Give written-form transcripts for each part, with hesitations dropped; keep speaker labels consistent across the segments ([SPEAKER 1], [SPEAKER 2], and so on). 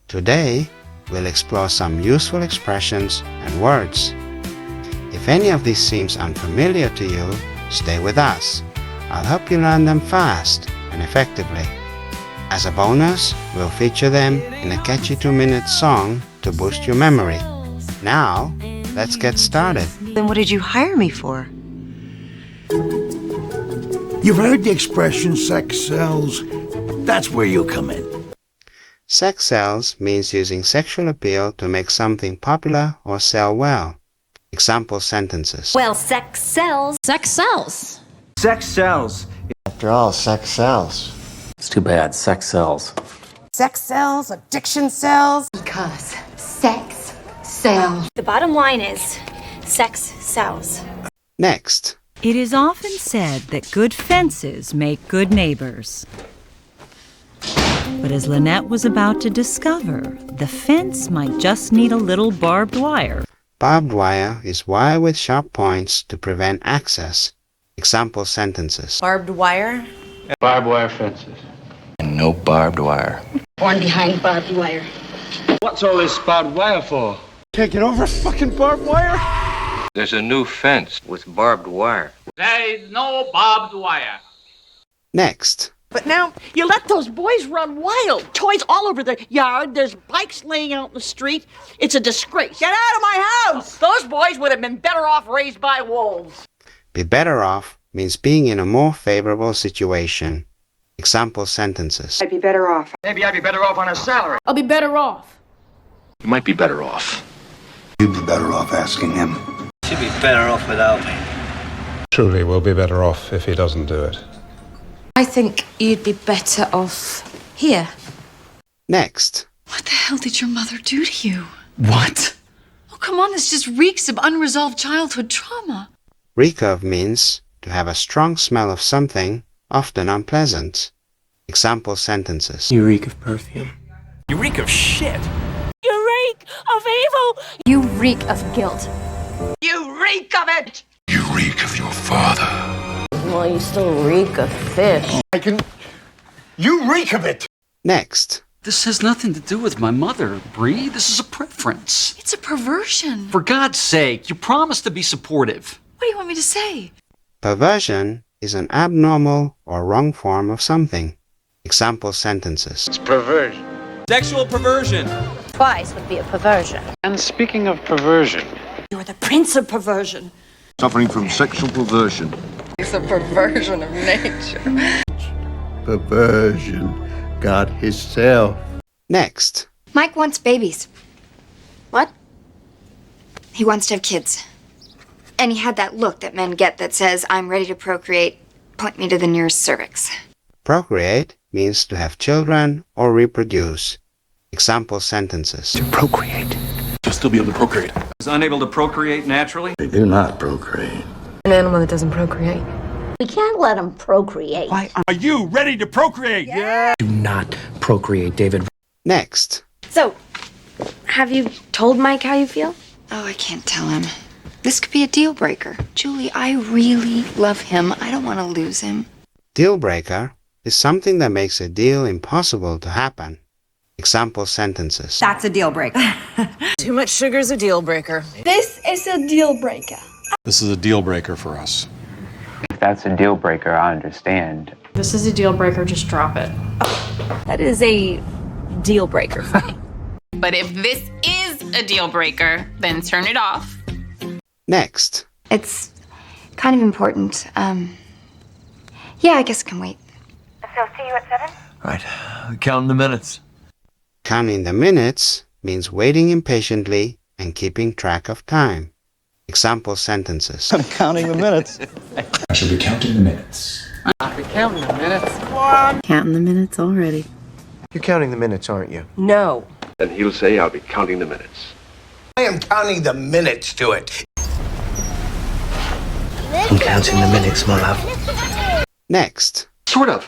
[SPEAKER 1] Today, we'll explore some useful expressions and words. If any of these seems unfamiliar to you, stay with us. I'll help you learn them fast and effectively. As a bonus, we'll feature them in a catchy 2-minute song to boost your memory. Now, let's get started.
[SPEAKER 2] Then what did you hire me for?
[SPEAKER 3] You've heard the expression sex sells. That's where you come in.
[SPEAKER 1] Sex sells means using sexual appeal to make something popular or sell well. Example sentences.
[SPEAKER 4] Well, sex sells.
[SPEAKER 5] Sex sells.
[SPEAKER 6] Sex sells.
[SPEAKER 7] After all, sex sells.
[SPEAKER 8] It's too bad. Sex sells.
[SPEAKER 2] Sex sells, addiction sells.
[SPEAKER 4] Because sex sells. The bottom line is, sex sells.
[SPEAKER 1] Next.
[SPEAKER 9] It is often said that good fences make good neighbors. But as Lynette was about to discover, the fence might just need a little barbed wire.
[SPEAKER 1] Barbed wire is wire with sharp points to prevent access. Example sentences.
[SPEAKER 2] Barbed wire?
[SPEAKER 8] Barbed wire fences.
[SPEAKER 7] And no barbed wire.
[SPEAKER 4] Born behind barbed wire.
[SPEAKER 6] What's all this barbed wire for?
[SPEAKER 3] Can't get over fucking barbed wire?
[SPEAKER 8] There's a new fence with barbed wire.
[SPEAKER 10] There's no barbed wire.
[SPEAKER 1] Next.
[SPEAKER 5] But now, you let those boys run wild. Toys all over the yard. There's bikes laying out in the street. It's a disgrace. Get out of my house! Those boys would have been better off raised by wolves.
[SPEAKER 1] Be better off means being in a more favorable situation. Example sentences.
[SPEAKER 2] I'd be better off.
[SPEAKER 6] Maybe I'd be better off on a salary.
[SPEAKER 5] I'll be better off.
[SPEAKER 8] You might be better off.
[SPEAKER 3] You'd be better off asking him.
[SPEAKER 6] She'd be better off without me.
[SPEAKER 11] Truly, we'll be better off if he doesn't do it.
[SPEAKER 4] I think you'd be better off here.
[SPEAKER 1] Next.
[SPEAKER 4] What the hell did your mother do to you?
[SPEAKER 8] What?
[SPEAKER 4] Oh, come on, this just reeks of unresolved childhood trauma.
[SPEAKER 1] Reek of means to have a strong smell of something, often unpleasant. Example sentences.
[SPEAKER 8] You reek of perfume.
[SPEAKER 6] You reek of shit.
[SPEAKER 5] You reek of evil.
[SPEAKER 4] You reek of guilt.
[SPEAKER 5] You reek of it.
[SPEAKER 3] You reek of your father.
[SPEAKER 5] Well, you still reek of fish.
[SPEAKER 3] You reek of it!
[SPEAKER 10] Next. This has nothing to do with my mother, Bree. This is a preference.
[SPEAKER 4] It's a perversion.
[SPEAKER 10] For God's sake, you promised to be supportive.
[SPEAKER 4] What do you want me to say?
[SPEAKER 1] Perversion is an abnormal or wrong form of something. Example sentences.
[SPEAKER 8] It's perversion.
[SPEAKER 6] Sexual perversion.
[SPEAKER 4] Twice would be a perversion.
[SPEAKER 8] And speaking of perversion,
[SPEAKER 5] You're the prince of perversion.
[SPEAKER 3] Suffering from sexual perversion.
[SPEAKER 2] It's a perversion of nature.
[SPEAKER 3] Perversion. God himself.
[SPEAKER 1] Next.
[SPEAKER 4] Mike wants babies.
[SPEAKER 5] What?
[SPEAKER 4] He wants to have kids. And he had that look that men get that says, I'm ready to procreate. Point me to the nearest cervix.
[SPEAKER 1] Procreate means to have children or reproduce. Example sentences.
[SPEAKER 7] To procreate.
[SPEAKER 8] you'll still be able to procreate.
[SPEAKER 6] Is unable to procreate naturally?
[SPEAKER 7] They do not procreate.
[SPEAKER 2] An animal that doesn't procreate.
[SPEAKER 5] We can't let him procreate.
[SPEAKER 2] Why?
[SPEAKER 6] Are you ready to procreate?
[SPEAKER 2] Yeah.
[SPEAKER 7] Do not procreate, David.
[SPEAKER 1] Next.
[SPEAKER 4] So, have you told Mike how you feel? Oh, I can't tell him. This could be a deal breaker. Julie, I really love him. I don't want to lose him.
[SPEAKER 1] Deal breaker is something that makes a deal impossible to happen. Example sentences.
[SPEAKER 2] That's a deal breaker. Too much sugar's a deal breaker.
[SPEAKER 4] This is a deal breaker.
[SPEAKER 11] This is a deal breaker for us.
[SPEAKER 8] If that's a deal breaker, I understand.
[SPEAKER 5] This is a deal breaker, just drop it.
[SPEAKER 4] That is a deal breaker for me.
[SPEAKER 12] But if this is a deal breaker, then turn it off.
[SPEAKER 1] Next.
[SPEAKER 4] It's kind of important. Yeah, I guess it can wait.
[SPEAKER 13] So see you at 7?
[SPEAKER 6] Right. Counting the minutes.
[SPEAKER 1] Counting the minutes means waiting impatiently and keeping track of time. Example sentences.
[SPEAKER 7] I'm counting the minutes.
[SPEAKER 11] I should be counting the minutes.
[SPEAKER 8] I'll be counting the minutes.
[SPEAKER 2] Counting the minutes already.
[SPEAKER 7] You're counting the minutes, aren't you?
[SPEAKER 2] No.
[SPEAKER 8] Then he'll say, I'll be counting the minutes.
[SPEAKER 3] I am counting the minutes to it.
[SPEAKER 7] I'm counting the minutes, my love.
[SPEAKER 1] Next.
[SPEAKER 10] Sort of.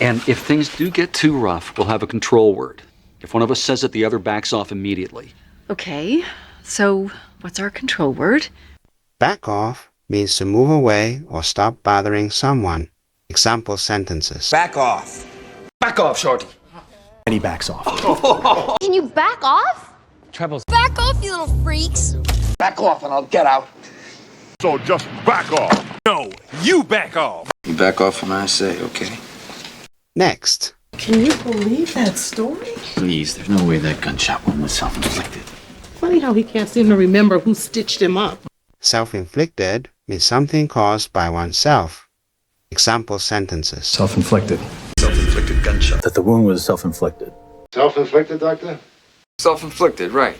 [SPEAKER 10] And if things do get too rough, we'll have a control word. If one of us says it, the other backs off immediately.
[SPEAKER 4] Okay, so what's our control word?
[SPEAKER 1] Back off means to move away or stop bothering someone. Example sentences.
[SPEAKER 6] Back off. Back off, Shorty.
[SPEAKER 7] And he backs off.
[SPEAKER 4] Can you back off?
[SPEAKER 7] Trebles.
[SPEAKER 4] Back off, you little freaks.
[SPEAKER 3] Back off and I'll get out.
[SPEAKER 8] So just back off.
[SPEAKER 6] No, you back off.
[SPEAKER 7] You back off when I say, okay?
[SPEAKER 1] Next,
[SPEAKER 2] Can you believe that story?
[SPEAKER 7] Please, there's no way that gunshot wound was self-inflicted.
[SPEAKER 2] Funny how he can't seem to remember who stitched him up.
[SPEAKER 1] self-inflicted means something caused by oneself. Example sentences.
[SPEAKER 7] Self-inflicted. Self-inflicted gunshot. That the wound was self-inflicted.
[SPEAKER 3] Self-inflicted, Doctor?
[SPEAKER 8] Self-inflicted, right.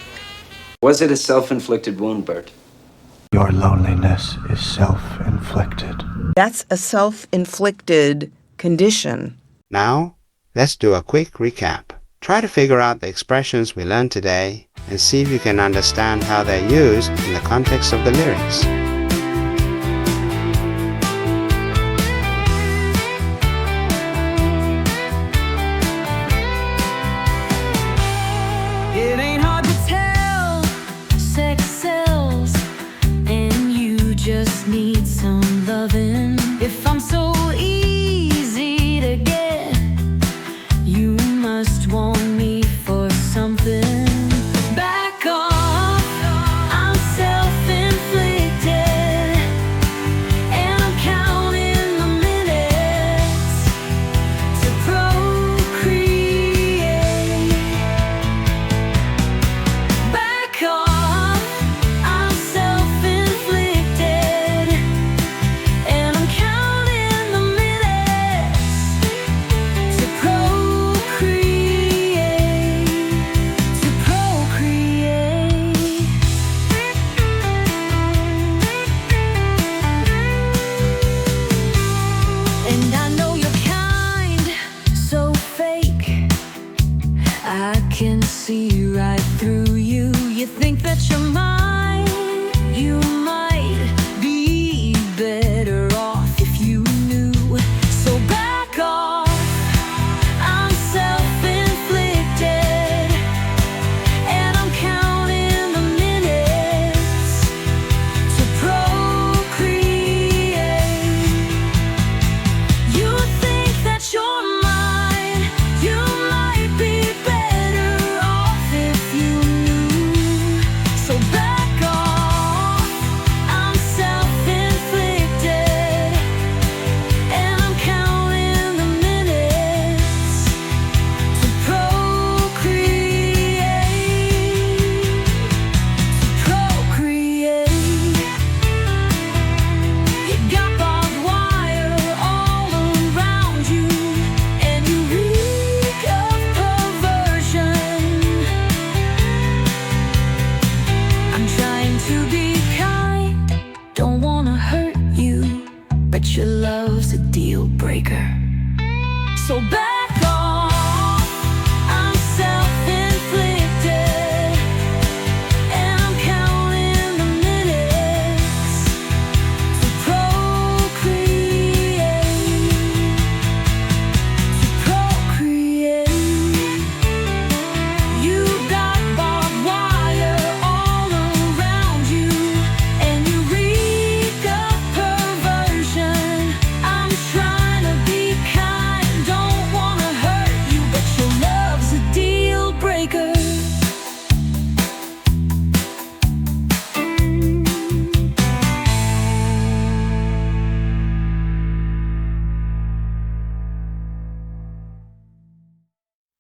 [SPEAKER 8] Was it a self-inflicted wound, Bert?
[SPEAKER 7] Your loneliness is self-inflicted.
[SPEAKER 2] That's a self-inflicted condition.
[SPEAKER 1] Now, let's do a quick recap. Try to figure out the expressions we learned today and see if you can understand how they're used in the context of the lyrics.
[SPEAKER 9] It ain't hard to tell, sex sells, and you just need some loving. If I'm so easy to get, you must want me for something. Back off, I'm self-inflicted, and I'm counting the minutes to procreate. Back off, I'm self-inflicted, and I'm counting the minutes to procreate. And I know you're kind, so fake. I can see right through you. You think that you're mine, you